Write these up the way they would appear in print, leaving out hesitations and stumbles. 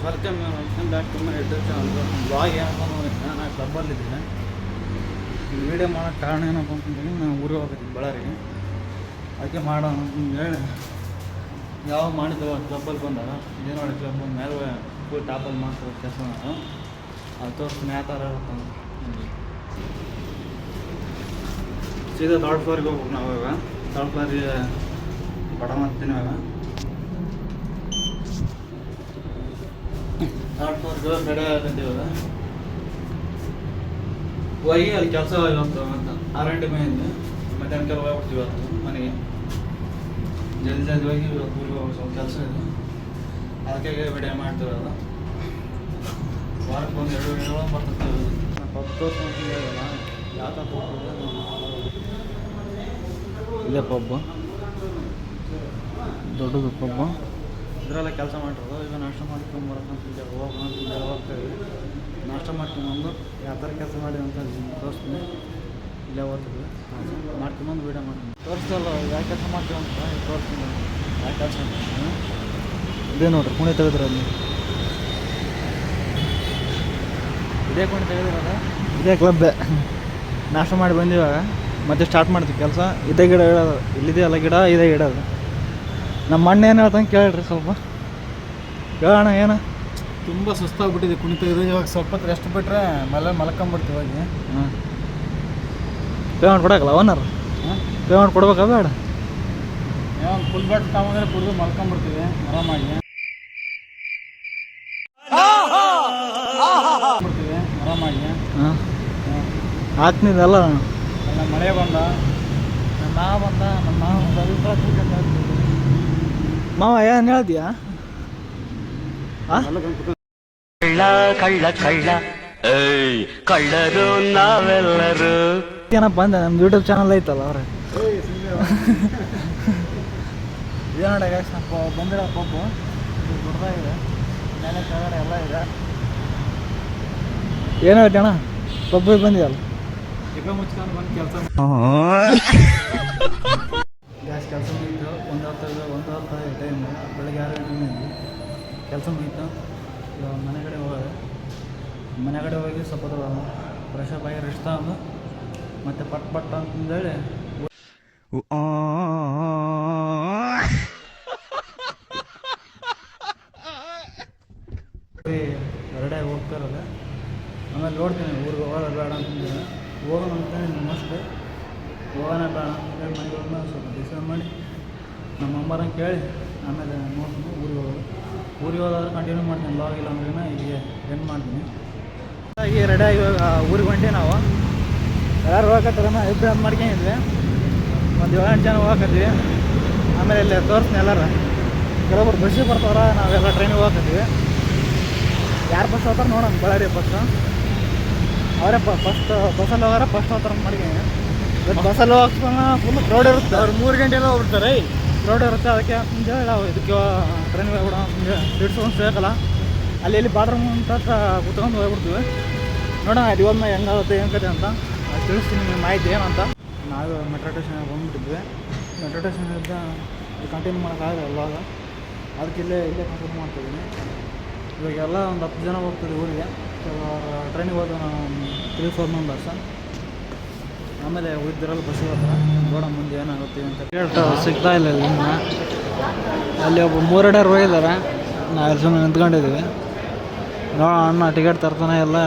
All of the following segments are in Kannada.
Welcome back to my YouTube channel. Blog ಏನಪ್ಪ ನೋಡಿ, ನಾನು ಕ್ಲಬ್ಬಲ್ಲಿದ್ದೀನಿ. ಈ ವಿಡಿಯೋ ಮಾಡೋಕ್ಕೆ ಕಾರಣ ಏನಪ್ಪ ಅಂತಂದ್ರೆ, ನಾನು ಊರಿಗೆ ಹೋಗ್ತೀನಿ ಬಳ್ಳಾರಿಗೆ. ಅದಕ್ಕೆ ಮಾಡೋಣ ಅಂತಂದೇಳಿ ಯಾವಾಗ ಮಾಡಿದ್ದೆವು ಕ್ಲಬ್ಬಲ್ಲಿ ಬಂದಾಗ ಇದೇ ನೋಡಿ, ಕ್ಲಬ್ ಮೇಲೆ ಫುಲ್ ಟಾಪಲ್ಲಿ ಮಾಡ್ತಾರೆ ಕೆಲಸ. ನಾನು ಅದು ತೋರಿಸ್ತೀನಿ ಯಾವ ಥರ ಇರುತ್ತೆ. ಸೀದಾ ಥರ್ಡ್ ಫ್ಲೋರಿಗೆ ಹೋಗ್ಬೇಕು ನಾವು. ಇವಾಗ ಥರ್ಡ್ ಫ್ಲೋರಿಗೆ ಬಡ ಮಾಡ್ತೀನಿ. ಇವಾಗ ಥರ್ಡ್ ಫ್ಲೋರ್ಗೆ ರೆಡಿ ಆಗಂತ ಇವಾಗ ಹೋಗಿ ಅಲ್ಲಿ ಕೆಲಸ ಇವತ್ತು ಅಂತ 6 ಗಂಟೆ ಮೇಲೆ ಮಧ್ಯಾಹ್ನಕ್ಕೆಲ್ಲ ಹೋಗ್ಬಿಡ್ತೀವಿ ಇವತ್ತು ಮನೆಗೆ. ಜಲ್ದಿ ಜಲ್ದಿ ಹೋಗಿ ಇವತ್ತು ಊರಿಗೆ ಹೋಗೋ ಸ್ವಲ್ಪ ಕೆಲಸ ಇದೆ, ಅದಕ್ಕೆ ವಿಡಿಯೋ ಮಾಡ್ತೀವಿ. ಅದು ವಾರಕ್ಕೆ ಒಂದು 2 ವಿಡಿಯೋ ಬರ್ತದೆ. ನಾನು ಪಬ್ ತೋರಿಸ್ಕೊಂಡು ಹೇಳಿದಲ್ಲ ಯಾವ ಥರ ಇದೇ ಪಬ್ಬು, ದೊಡ್ಡದು ಪಬ್ಬು. ಇದರೆಲ್ಲ ಕೆಲಸ ಮಾಡಿರೋದು. ಈಗ ನಾಷ್ಟ ಮಾಡ್ಕೊಂಬರಕ್ಕಂತಿದ್ದೆ, ಹೋಗೋಣ ಅಂತಂದೇಳಿ ಹೋಗ್ತಾಯಿದ್ವಿ. ನಾಷ್ಟ ಮಾಡ್ಕೊಂಬಂದು ಯಾವ ಥರ ಕೆಲಸ ಮಾಡಿ ಅಂತ ತೋರಿಸ್ತೀನಿ. ಇಲ್ಲೇ ಓದ್ತೀವಿ, ಮಾಡ್ಕೊಂಬಂದು ವೀಡಿಯೋ ಮಾಡ್ತೀನಿ. ತೋರಿಸ್ತಲ್ಲ ಯಾವ ಕೆಲಸ ಮಾಡ್ತೀವಿ ಅಂತ ತೋರಿಸ್ತೀನಿ. ಯಾವ ಕೆಲಸ ಇದೇ ನೋಡ್ರಿ, ಕುಣಿ ತೆಗೆದಿರೋದು. ಇದೇ ಕುಣಿ ತೆಗೆದಿರೋದು, ಇದೇ ಕ್ಲಬ್ಬೆ. ನಾಷ್ಟ ಮಾಡಿ ಬಂದಿವಾಗ ಮತ್ತೆ ಸ್ಟಾರ್ಟ್ ಮಾಡ್ತೀವಿ ಕೆಲಸ. ಇದೇ ಗಿಡ ಇಡೋದು, ಇಲ್ಲಿದೆ ಅಲ್ಲ ಗಿಡ, ಇದೇ ಇಡೋದು. ನಮ್ಮ ಅಣ್ಣ ಏನು ಹೇಳ್ತಂಗೆ ಕೇಳ್ರಿ, ಸ್ವಲ್ಪ ಕೇಳೋಣ. ಏನು ತುಂಬ ಸುಸ್ತಾಗ್ಬಿಟ್ಟಿದೆ ಕುಣಿತಿದ್ದು. ಇವಾಗ ಸ್ವಲ್ಪ ಹೊತ್ತು ರೆಸ್ಟ್ ಬಿಟ್ಟರೆ ಮಲ್ಕೊಂಬಿಡ್ತೀವಿ ಹೋಗಿ. Payment ಕೊಡೋಕ್ಕಲ್ಲ owner? ಪೇಮೆಂಟ್ ಕೊಡ್ಬೇಕಾ ಬೇಡ? ಒಂದು ಫುಲ್ ಬೆಡ್ ತಗೊಂಡ್ರೆ ಕುಡಿದು ಮಲ್ಕೊಂಬಿಡ್ತೀವಿ ಆರಾಮಾಗಿ. ಹಾಂ ಹಾಕ್ನಿದ್ದಲ್ಲ. ನಮ್ಮ ಮಳೆ ಬಂದ, ನಮ್ಮ ಮಾವ ಬಂದ, ಮಾವ ಏನು ಹೇಳ್ತೀಯಾ? ಕಳ್ಳ ಕಳ್ಳ ಕಳ್ಳ ಕಳ್ಳರು ನಾವೆಲ್ಲರೂ. ಏನಪ್ಪ ಅಂದೆ, ನಮ್ದು ಯೂಟ್ಯೂಬ್ ಚಾನಲ್ ಐತಲ್ಲ ಅವ್ರೆ. ಇದೇ ನೋಡಿ ಸ್ವಲ್ಪ ಬಂದಿರೋ ಪಬ್ಬು ದೊಡ್ಡದಾಗಿದೆ, ಮೇಲೆ ಕೆಳಗಡೆ ಎಲ್ಲ ಇದೆ. ಏನೋ ಅಣ್ಣ ಪಬ್ಬಿಗೆ ಬಂದಿಯಲ್ಲ, ಈಗ ಮುಚ್ಕೊಂಡು ಬಂದು ಕೆಲಸ ಗ್ಯಾಸ್ ಕೆಲಸ ಮುಗಿತು. ಒಂದು ಹತ್ತು ಟೈಮ್ ಬೆಳಗ್ಗೆ 6 ಗಂಟೆ ಕೆಲಸ ಮುಗಿತು. ಇವಾಗ ಮನೆ ಕಡೆ ಹೋಗಿ ಸ್ವಲ್ಪ ಫ್ರೆಶ್ ಅಪ್ ಆಗಿ ರೆಸ್ಟ್ ತಗೊಂಡು ಮತ್ತೆ ಪಟ್ ಅಂತಂದೇಳಿ ರೆಡಿಯಾಗಿ ಹೋಗ್ತಾರಲ್ಲ. ಆಮೇಲೆ ನೋಡ್ತೀನಿ ಊರಿಗೆ ಹೋಗೋದ ಬೇಡ ಅಂತಂದೇಳಿ, ಹೋಗೋಣ ಅಂತೇಳಿ ಮಸ್ಟ್ ಹೋಗೋಣ ಬೇಡ ಅಂತಂದೇಳಿ ಮನೆಗಳನ್ನ ಸ್ವಲ್ಪ ಡಿಸೈಡ್ ಮಾಡಿ ನಮ್ಮ ಅಮ್ಮರಂಗೆ ಕೇಳಿ ಆಮೇಲೆ ನೋಡ್ತೀನಿ ಊರಿಗೆ ಹೋದಾದ್ರೆ ಕಂಟಿನ್ಯೂ ಮಾಡ್ತೀನಿ. ಬ್ಲಾಗ್ ಇಲ್ಲ ಅಂದ್ರೆ ಇಲ್ಲಿಗೆ ಎಂಡ್ ಮಾಡ್ತೀನಿ. ಹಾಗೆ ರೆಡಿಯಾಗಿ ಇವಾಗ ಊರಿಗೆ ಹೊಂಟೀವಿ ನಾವು. ಯಾರು ಹೋಗತ್ತಾರನ ಇಬ್ಬರು ಅದು ಮಾಡ್ಕೊಂಡಿದ್ವಿ, ಒಂದು 7-8 ಜನ ಹೋಗಕತ್ತೀವಿ. ಆಮೇಲೆ ಇಲ್ಲಿ ತೋರಿಸ್ತೀನಿ ಎಲ್ಲರೂ. ಕೆಲವೊಬ್ರು ಬಸ್ಸಿಗೆ ಬರ್ತಾವ್ರ, ನಾವೆಲ್ಲ ಟ್ರೈನಿಗೆ ಹೋಗಕತ್ತೀವಿ. ಯಾರು ಬಸ್ ಹೋಗ್ತಾರೆ ನೋಡೋಣ, ಬಳ್ಳಾರಿ ಬಸ್ಸು ಅವರೇ ಫಸ್ಟ್ ಬಸ್ಸಲ್ಲಿ ಹೋಗಾರ ಫಸ್ಟ್ ಹೋಗ್ತಾರೆ ಮಾಡ್ಕೊಂಡು. ಇವತ್ತು ಬಸ್ಸಲ್ಲಿ ಹೋಗ್ತಾನ ಫುಲ್ ಕ್ರೌಡ್ ಇರುತ್ತೆ. ಅವ್ರು 3 ಗಂಟೆಲ್ಲ ಹೋಗ್ಬಿಡ್ತಾರೆ, ಕ್ರೌಡ್ ಇರುತ್ತೆ. ಅದಕ್ಕೆ ಅಂತಂದೇಳಿ ನಾವು ಇದಕ್ಕೆ ಟ್ರೈನಿಗೆ ಹೋಗ್ಬಿಡೋಣ ಅಂತಂದೇಳಿ ಸೀಟ್ಸ್ ಒಂದು ಸಿಗಲ್ಲ. ಅಲ್ಲಿ ಬಾತ್ರೂಮ್ ಅಂತ ಕೂತ್ಕೊಂಡು ಹೋಗ್ಬಿಡ್ತೀವಿ. ನೋಡೋಣ ಅದು ಇವನ್ನ ಹೆಂಗಾಗುತ್ತೆ ಏನು ಕತೆ ಅಂತ ತಿಳಿಸ್ತೀನಿ ನಿಮಗೆ ಮಾಹಿತಿ ಏನಂತ. ನಾವು ಮೆಟ್ರೋ ಸ್ಟೇಷನ್ಗೆ ಬಂದುಬಿಟ್ಟಿದ್ವಿ. ಮೆಟ್ರೋ ಸ್ಟೇಷನಿಂದ ಕಂಟಿನ್ಯೂ ಮಾಡೋಕ್ಕಾಗಲ್ಲ ಇವಾಗ, ಅದಕ್ಕೆ ಇಲ್ಲೇ ಕಂಟಿನ್ಯೂ ಮಾಡ್ತಿದ್ದೀನಿ. ಇವಾಗೆಲ್ಲ ಒಂದು 10 ಜನ ಹೋಗ್ತೀವಿ ಊರಿಗೆ. ಟ್ರೈನಿಗೆ ಹೋದ ನಾವು 3-4 ಮೆಂಬರ್ಸ್. ಆಮೇಲೆ ಉಳಿದಿರಲ್ಲ ಬಸ್ಸಿಗೆ ಹೋದ್ರೆ ನೋಡೋ ಮುಂದೆ ಏನಾಗುತ್ತೆ ಅಂತ. ಟಿಕೆಟ್ ಸಿಗ್ತಾ ಇಲ್ಲ ಇಲ್ಲಿಂದ. ಅಲ್ಲಿ ಒಬ್ಬ 3 ರೈಡರ್ ಹೋಗಿದ್ದಾರೆ, ನಾವು ಸುಮ್ಮನೆ ನಿಂತ್ಕೊಂಡಿದ್ದೀವಿ. ನೋಡೋಣ ಅಣ್ಣ ಟಿಕೆಟ್ ತರ್ತಾನೆ ಇಲ್ಲ.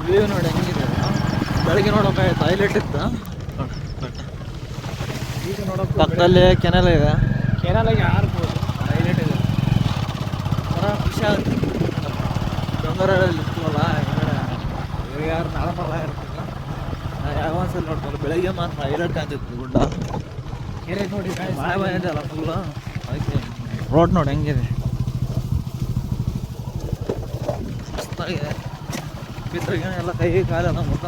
ವ್ಯೂ ನೋಡಿ ಹೆಂಗಿದೆ. ಬೆಳಗ್ಗೆ ನೋಡೋಕ್ಕಾಯ್ತು, ಹೈಲೈಟ್ ಇತ್ತು. ಈಗ ನೋಡೋಕೆ ಪಕ್ಕದಲ್ಲಿ ಕೆನಲ್ ಇದೆ, ಕೆನಲಾಗಿ ಆರ್ಬೋದು ಹೈಲೈಟ್ ಇದೆ. ಖುಷಿ ಆಗುತ್ತೆ. ಬೆಂಗಳೂರಲ್ಲಿ ಇರ್ತೀವಲ್ಲ ಇವಾಗ ಯಾರು ನಾರ್ಮಲ್ ಆಗಿರ್ತಿಲ್ಲ. ಯಾವ ಒಂದ್ಸಲ ನೋಡ್ತಾರೆ ಬೆಳಗ್ಗೆ ಮಾತ್ರ ಹೈಲೈಟ್ ಕಾಣ್ತಿತ್ತು ಗುಡ್ಡ. ಕೆರೆ ನೋಡಿ ಮಳೆ ಬಂದಿದೆ ಅಲ್ಲ ಫುಲ್ಲು, ಅದಕ್ಕೆ ರೋಡ್ ನೋಡಿ ಹೆಂಗಿದೆ ಮಸ್ತಾಗಿದೆ. ಬಿದ್ರಿಗೆ ಎಲ್ಲ ಕೈ ಕಾಲೆಲ್ಲ ಮುಟ್ಟ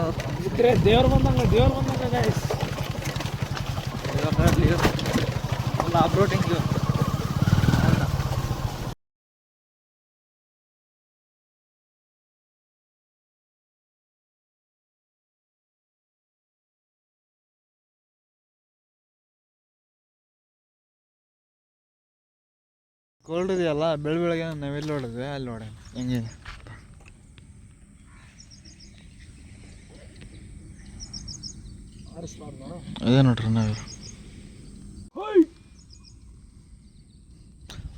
ದೇವ್ರು ಬಂದಂಗೆ ಗೈಸ್. ಇವಾಗ ಫುಲ್ ಆಫ್ ರೋಡಿಂಗ್ ಕೋಲ್ಡ್ ಇದೆಯಲ್ಲ ಬೆಳಗ್ಗೆ ನಾವೆಲ್ಲಿ ನೋಡಿದ್ವಿ ಅಲ್ಲಿ ನೋಡಿ ಹೆಂಗೆ ಅದೇ ನೋಡ್ರಿ ನಾವು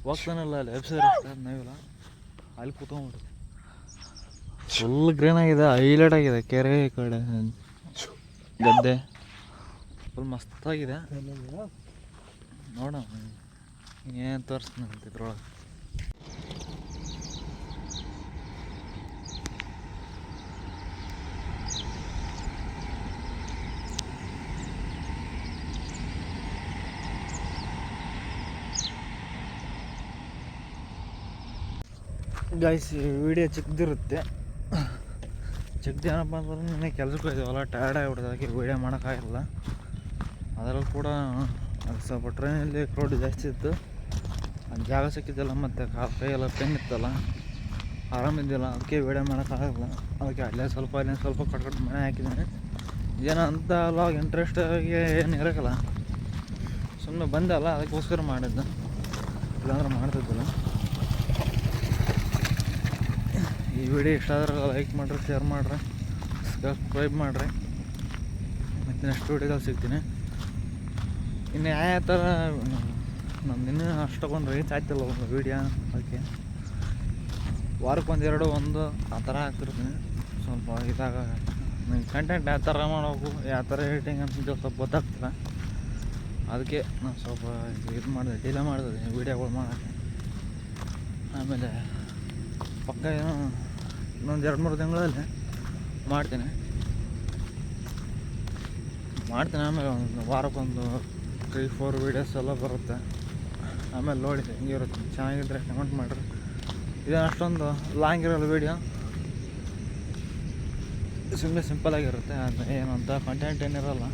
ಹೋಗ್ತಾನಲ್ಲ ಅಲ್ಲಿ ವೆಬ್ಸೈಟ್ ನಾವಿಲ್ಲ ಅಲ್ಲಿ ಕೂತ್ಕೊಂಡ್ಬಿಡ್ರಿ ಫುಲ್ ಗ್ರೀನ್ ಆಗಿದೆ ಹೈಲೈಟ್ ಆಗಿದೆ ಕೆರೆ ಈ ಕಡೆ ಗದ್ದೆ ಫುಲ್ ಮಸ್ತಾಗಿದೆ ನೋಡೋಣ ಏನು ತೋರಿಸ್ತೀನಿ ಇದ್ರೊಳಗೆ ಗೈಸ್ ವಿಡಿಯೋ ಚಿಕ್ಕದಿರುತ್ತೆ ಚಿಕ್ಕದೇನಪ್ಪ ಅಂತಂದ್ರೆ ನನಗೆ ಕೆಲಸಕ್ಕೆ ಹೋಯ್ತೀವಲ್ಲ ಟಯರ್ಡ್ ಆಗಿಬಿಡ್ತದೆ ಅದಕ್ಕೆ ವೀಡಿಯೋ ಮಾಡೋಕ್ಕಾಗಿಲ್ಲ ಅದರಲ್ಲಿ ಕೂಡ ಅದು ಸ್ವಲ್ಪ ಟ್ರೈನಲ್ಲಿ ಕ್ರೌಡ್ ಜಾಸ್ತಿ ಇತ್ತು ಅದು ಜಾಗ ಸಿಕ್ಕಿದ್ದಲ್ಲ ಮತ್ತು ಕೈಯೆಲ್ಲ ಪೆನ್ ಇತ್ತಲ್ಲ ಆರಾಮಿದ್ದಿಲ್ಲ ಅದಕ್ಕೆ ವೀಡಿಯೋ ಮಾಡೋಕ್ಕಾಗಲ್ಲ ಅದಕ್ಕೆ ಅಲ್ಲೇ ಸ್ವಲ್ಪ ಕಟ್ಕಟ್ಟು ಮನೆ ಹಾಕಿದ್ದೀನಿ ಏನೋ ಅಂತ ಲಾಗ್ ಇಂಟ್ರೆಸ್ಟಾಗಿ ಏನು ಇರೋಕ್ಕಲ್ಲ ಸುಮ್ಮನೆ ಬಂದಲ್ಲ ಅದಕ್ಕೋಸ್ಕರ ಮಾಡಿದ್ದು ಇಲ್ಲಾಂದ್ರೆ ಮಾಡ್ತಿದ್ದಿಲ್ಲ ಈ ವಿಡಿಯೋ ಇಷ್ಟ ಆದ್ರೆ ಲೈಕ್ ಮಾಡಿರಿ ಶೇರ್ ಮಾಡಿರಿ ಸಬ್ಸ್ಕ್ರೈಬ್ ಮಾಡಿರಿ ಮತ್ತು ನೆಕ್ಸ್ಟ್ ವಿಡಿಯೋದಲ್ಲಿ ಸಿಗ್ತೀನಿ ಇನ್ನು ಯಾವ ಥರ ನಮ್ದು ಇನ್ನೂ ಅಷ್ಟೊಂದು ರೀಚ್ ಆಗ್ತಿಲ್ಲ ಒಂದು ವೀಡಿಯೋ ಅದಕ್ಕೆ ವಾರಕ್ಕೆ ಒಂದು ಆ ಥರ ಹಾಕ್ತಿರ್ತೀನಿ ಸ್ವಲ್ಪ ಇದಾಗ ನಂಗೆ ಕಂಟೆಂಟ್ ಯಾವ ಥರ ಮಾಡಬೇಕು ಯಾವ ಥರ ಎಡಿಟಿಂಗ್ ಅಂತ ಸ್ವಲ್ಪ ಗೊತ್ತಾಗ್ತಿಲ್ಲ ಅದಕ್ಕೆ ನಾನು ಸ್ವಲ್ಪ ಇದು ಮಾಡಿದೆ ಡಿಲೇ ಮಾಡಿದೆ ವೀಡಿಯೋಗಳು ಮಾಡೋಕ್ಕೆ ಆಮೇಲೆ ಪಕ್ಕ ಏನೋ ಇನ್ನೊಂದು 2-3 ತಿಂಗಳಲ್ಲಿ ಮಾಡ್ತೀನಿ ಆಮೇಲೆ ಒಂದು ವಾರಕ್ಕೊಂದು 3-4 ವೀಡಿಯೋಸ್ ಎಲ್ಲ ಬರುತ್ತೆ ಆಮೇಲೆ ನೋಡಿ ಹೆಂಗಿರುತ್ತೆ ಚೆನ್ನಾಗಿದ್ದರೆ ಕಮೆಂಟ್ ಮಾಡಿರಿ ಇದೇನು ಅಷ್ಟೊಂದು ಲಾಂಗ್ ಇರೋಲ್ಲ ವೀಡಿಯೋ ಸುಮ್ಮನೆ ಸಿಂಪಲಾಗಿರುತ್ತೆ ಅದು ಏನಂತ ಕಂಟೆಂಟ್ ಏನಿರೋಲ್ಲ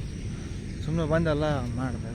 ಸುಮ್ಮನೆ ಬಂದೆಲ್ಲ ಮಾಡಿದೆ